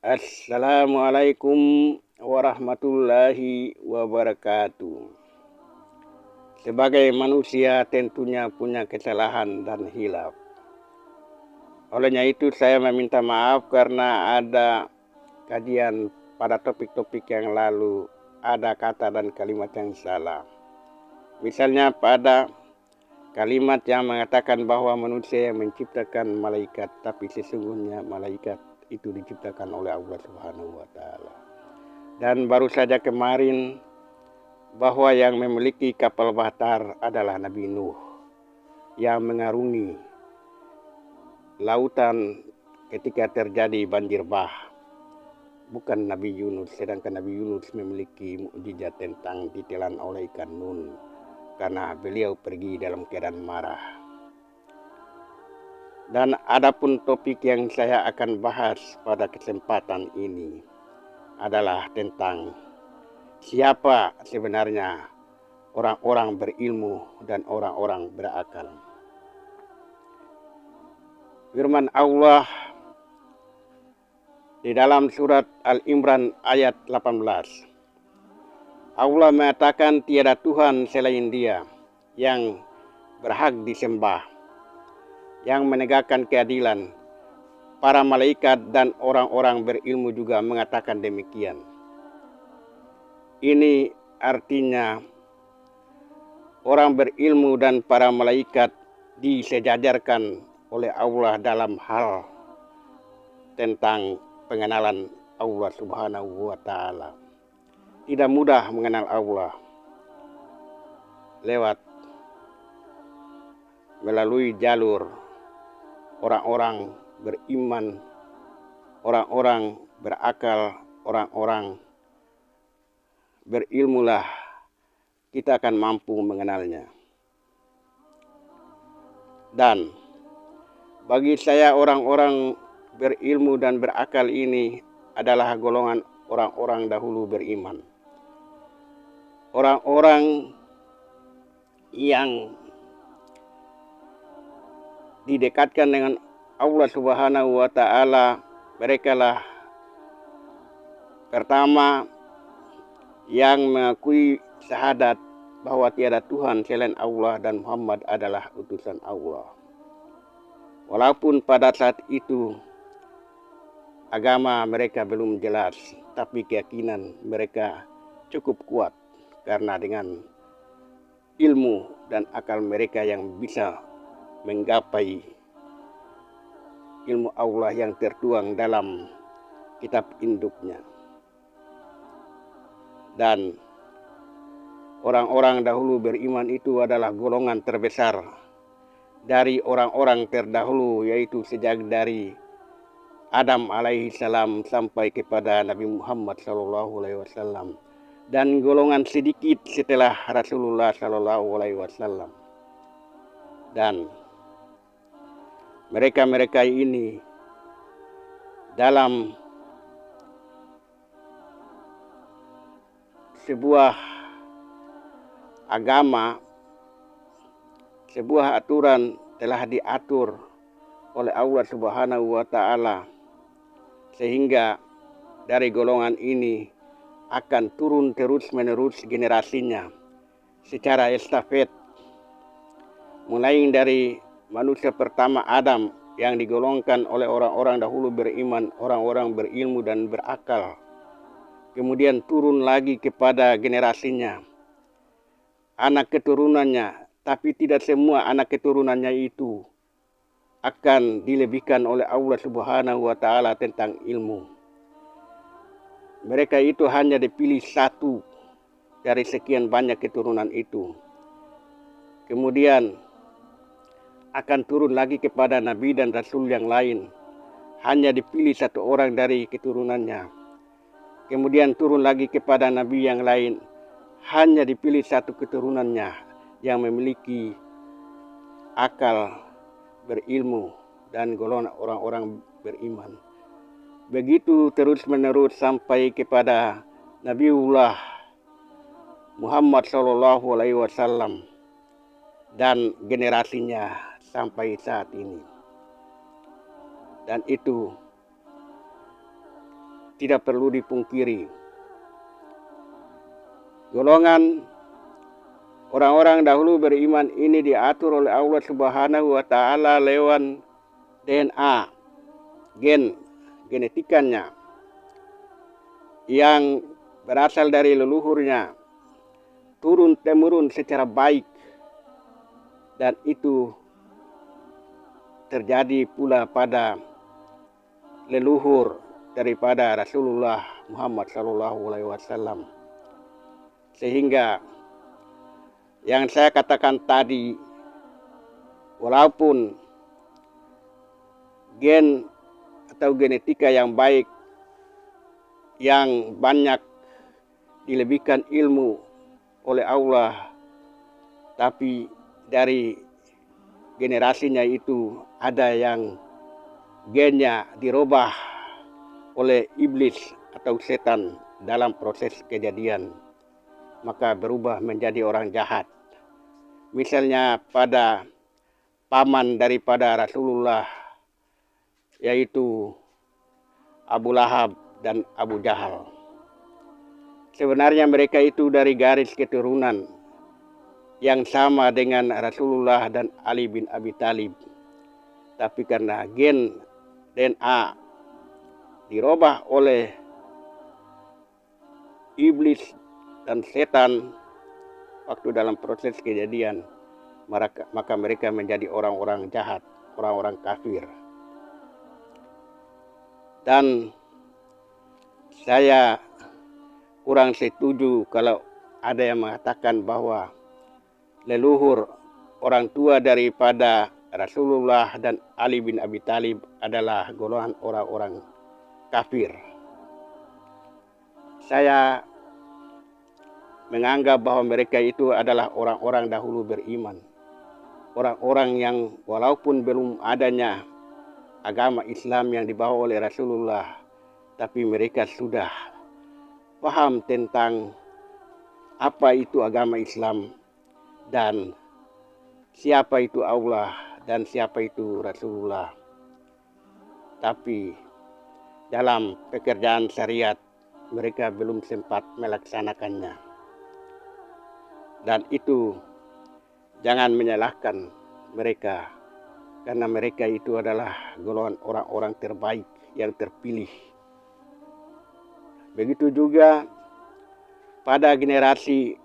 Assalamualaikum warahmatullahi wabarakatuh. Sebagai manusia tentunya punya kesalahan dan hilaf. Olehnya itu saya meminta maaf karena ada kajian pada topik-topik yang lalu ada kata dan kalimat yang salah. Misalnya pada kalimat yang mengatakan bahwa manusia yang menciptakan malaikat, tapi sesungguhnya malaikat itu diciptakan oleh Allah Subhanahu wa taala. Dan baru saja kemarin bahwa yang memiliki kapal Bahtar adalah Nabi Nuh yang mengarungi lautan ketika terjadi banjir bah. Bukan Nabi Yunus, sedangkan Nabi Yunus memiliki mukjizat tentang ditelan oleh ikan nun karena beliau pergi dalam keadaan marah. Dan adapun topik yang saya akan bahas pada kesempatan ini adalah tentang siapa sebenarnya orang-orang berilmu dan orang-orang berakal. Firman Allah di dalam surat Al-Imran ayat 18. Allah mengatakan tiada Tuhan selain Dia yang berhak disembah, yang menegakkan keadilan. Para malaikat dan orang-orang berilmu juga mengatakan demikian. Ini artinya orang berilmu dan para malaikat disejajarkan oleh Allah dalam hal tentang pengenalan Allah Subhanahu wa taala. Tidak mudah mengenal Allah lewat melalui jalur orang-orang beriman, orang-orang berakal, orang-orang berilmulah kita akan mampu mengenalnya. Dan bagi saya orang-orang berilmu dan berakal ini adalah golongan orang-orang dahulu beriman. Orang-orang yang didekatkan dengan Allah Subhanahu wa taala, merekalah pertama yang mengakui syahadat bahwa tiada Tuhan selain Allah dan Muhammad adalah utusan Allah. Walaupun pada saat itu agama mereka belum jelas, tapi keyakinan mereka cukup kuat karena dengan ilmu dan akal mereka yang bisa menggapai ilmu Allah yang tertuang dalam kitab induknya. Dan orang-orang dahulu beriman itu adalah golongan terbesar dari orang-orang terdahulu, yaitu sejak dari Adam alaihi salam sampai kepada Nabi Muhammad sallallahu alaihi wasallam, dan golongan sedikit setelah Rasulullah sallallahu alaihi wasallam. Dan mereka-mereka ini dalam sebuah agama, sebuah aturan telah diatur oleh Allah Subhanahu wa taala, sehingga dari golongan ini akan turun terus-menerus generasinya secara estafet, mulai dari manusia pertama Adam yang digolongkan oleh orang-orang dahulu beriman, orang-orang berilmu dan berakal. Kemudian turun lagi kepada generasinya, anak keturunannya, tapi tidak semua anak keturunannya itu akan dilebihkan oleh Allah Subhanahu wa taala tentang ilmu. Mereka itu hanya dipilih satu dari sekian banyak keturunan itu. Kemudian akan turun lagi kepada nabi dan rasul yang lain, hanya dipilih satu orang dari keturunannya. Kemudian turun lagi kepada nabi yang lain, hanya dipilih satu keturunannya yang memiliki akal, berilmu, dan golongan orang-orang beriman. Begitu terus menerus sampai kepada Nabiullah Muhammad sallallahu alaihi wasallam dan generasinya sampai saat ini. Dan itu tidak perlu dipungkiri. Golongan orang-orang dahulu beriman ini diatur oleh Allah Subhanahu wa Ta'ala lewat DNA, genetikanya yang berasal dari leluhurnya, turun-temurun secara baik, dan itu terjadi pula pada leluhur daripada Rasulullah Muhammad SAW. Sehingga yang saya katakan tadi, walaupun gen atau genetika yang baik, yang banyak dilebihkan ilmu oleh Allah, tapi dari generasinya itu ada yang gennya dirubah oleh iblis atau setan dalam proses kejadian, maka berubah menjadi orang jahat. Misalnya pada paman daripada Rasulullah, yaitu Abu Lahab dan Abu Jahal. Sebenarnya mereka itu dari garis keturunan yang sama dengan Rasulullah dan Ali bin Abi Thalib. Tapi karena gen DNA dirubah oleh iblis dan setan waktu dalam proses kejadian, maka mereka menjadi orang-orang jahat, orang-orang kafir. Dan saya kurang setuju kalau ada yang mengatakan bahwa leluhur orang tua daripada Rasulullah dan Ali bin Abi Thalib adalah golongan orang-orang kafir. Saya menganggap bahwa mereka itu adalah orang-orang dahulu beriman. Orang-orang yang walaupun belum adanya agama Islam yang dibawa oleh Rasulullah, tapi mereka sudah paham tentang apa itu agama Islam dan siapa itu Allah dan siapa itu Rasulullah. Tapi dalam pekerjaan syariat mereka belum sempat melaksanakannya. Dan itu jangan menyalahkan mereka, karena mereka itu adalah golongan orang-orang terbaik yang terpilih. Begitu juga pada generasi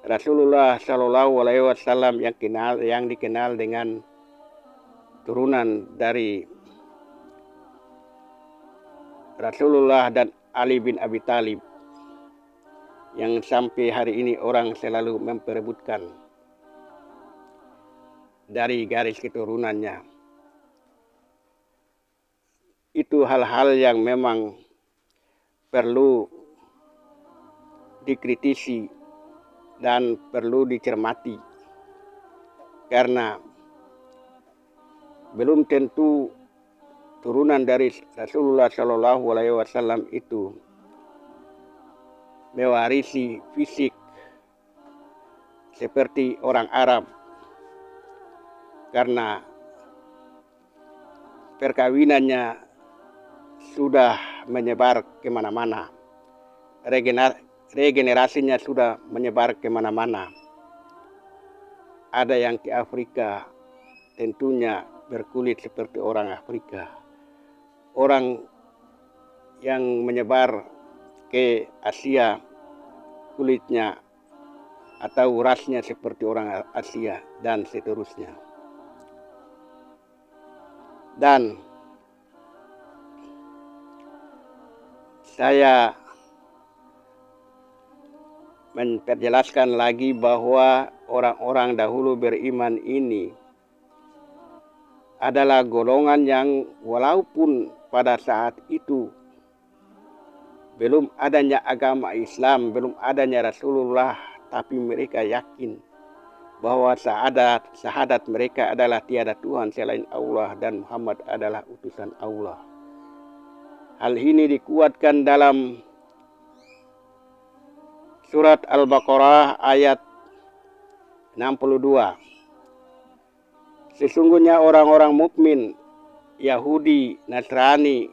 Rasulullah SAW yang dikenal dengan turunan dari Rasulullah dan Ali bin Abi Thalib, yang sampai hari ini orang selalu memperebutkan dari garis keturunannya. Itu hal-hal yang memang perlu dikritisi dan perlu dicermati, karena belum tentu turunan dari Rasulullah SAW itu mewarisi fisik seperti orang Arab, karena perkawinannya sudah menyebar kemana-mana, regenerasinya sudah menyebar kemana-mana. Ada yang ke Afrika, tentunya berkulit seperti orang Afrika. Orang yang menyebar ke Asia, kulitnya atau rasnya seperti orang Asia, dan seterusnya. Dan saya memperjelaskan lagi bahwa orang-orang dahulu beriman ini adalah golongan yang walaupun pada saat itu belum adanya agama Islam, belum adanya Rasulullah, tapi mereka yakin bahwa syahadat mereka adalah tiada Tuhan selain Allah dan Muhammad adalah utusan Allah. Hal ini dikuatkan dalam surat Al-Baqarah ayat 62. Sesungguhnya orang-orang mukmin, Yahudi, Nasrani,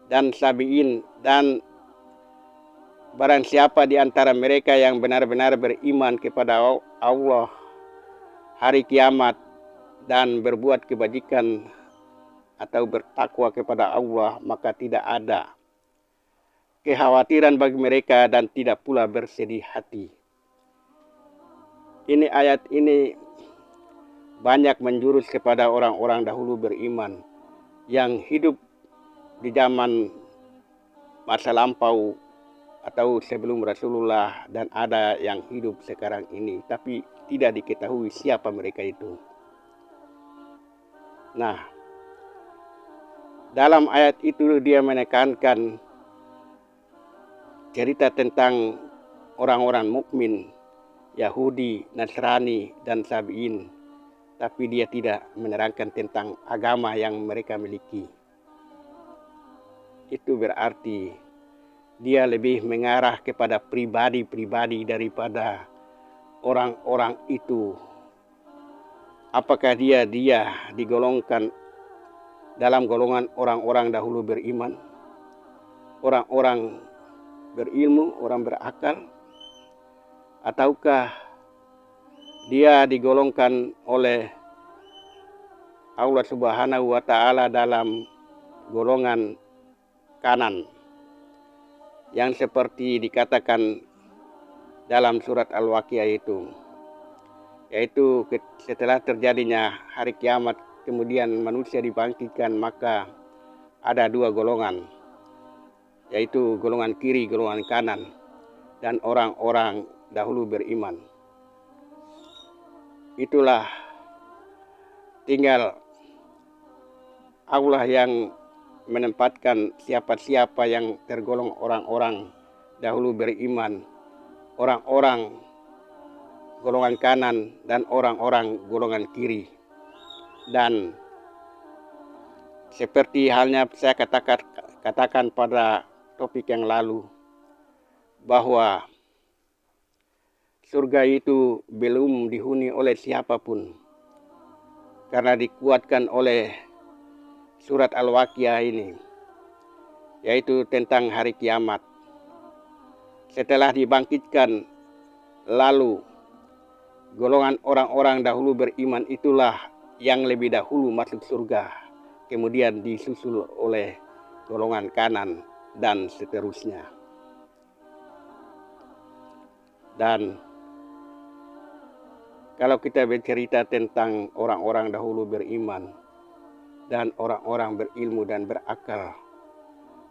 dan Sabiin, dan barang siapa di antara mereka yang benar-benar beriman kepada Allah hari kiamat dan berbuat kebajikan atau bertakwa kepada Allah, maka tidak ada kekhawatiran bagi mereka dan tidak pula bersedih hati. Ini ayat ini banyak menjurus kepada orang-orang dahulu beriman yang hidup di zaman masa lampau atau sebelum Rasulullah, dan ada yang hidup sekarang ini, tapi tidak diketahui siapa mereka itu. Nah, dalam ayat itu dia menekankan cerita tentang orang-orang mukmin, Yahudi, Nasrani, dan Sabiin, tapi dia tidak menerangkan tentang agama yang mereka miliki. Itu berarti dia lebih mengarah kepada pribadi-pribadi daripada orang-orang itu. Apakah dia digolongkan dalam golongan orang-orang dahulu beriman, orang-orang berilmu, orang berakal, ataukah dia digolongkan oleh Allah Subhanahu wa Ta'ala dalam golongan kanan, yang seperti dikatakan dalam surat Al-Waqiah itu, yaitu setelah terjadinya hari kiamat kemudian manusia dibangkitkan, maka ada dua golongan, yaitu golongan kiri, golongan kanan, dan orang-orang dahulu beriman. Itulah tinggal Allah yang menempatkan siapa-siapa yang tergolong orang-orang dahulu beriman, orang-orang golongan kanan dan orang-orang golongan kiri. Dan seperti halnya saya katakan pada topik yang lalu, bahwa surga itu belum dihuni oleh siapapun, karena dikuatkan oleh surat Al-Waqiah ini, yaitu tentang hari kiamat. Setelah dibangkitkan, lalu golongan orang-orang dahulu beriman itulah yang lebih dahulu masuk surga, kemudian disusul oleh golongan kanan dan seterusnya. Dan kalau kita bercerita tentang orang-orang dahulu beriman dan orang-orang berilmu dan berakal,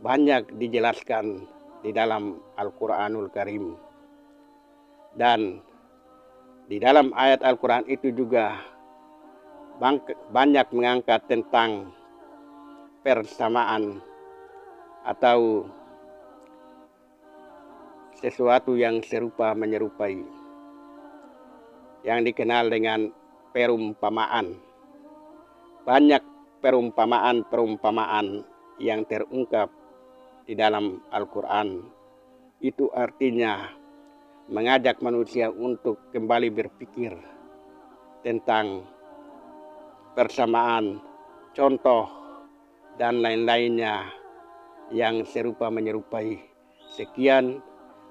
banyak dijelaskan di dalam Al-Quranul Karim. Dan di dalam ayat Al-Quran itu juga banyak mengangkat tentang persamaan atau sesuatu yang serupa menyerupai, yang dikenal dengan perumpamaan. Banyak perumpamaan-perumpamaan yang terungkap di dalam Al-Quran. Itu artinya mengajak manusia untuk kembali berpikir tentang persamaan, contoh, dan lain-lainnya yang serupa menyerupai. Sekian,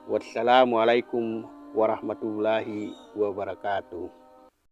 wassalamualaikum warahmatullahi wabarakatuh.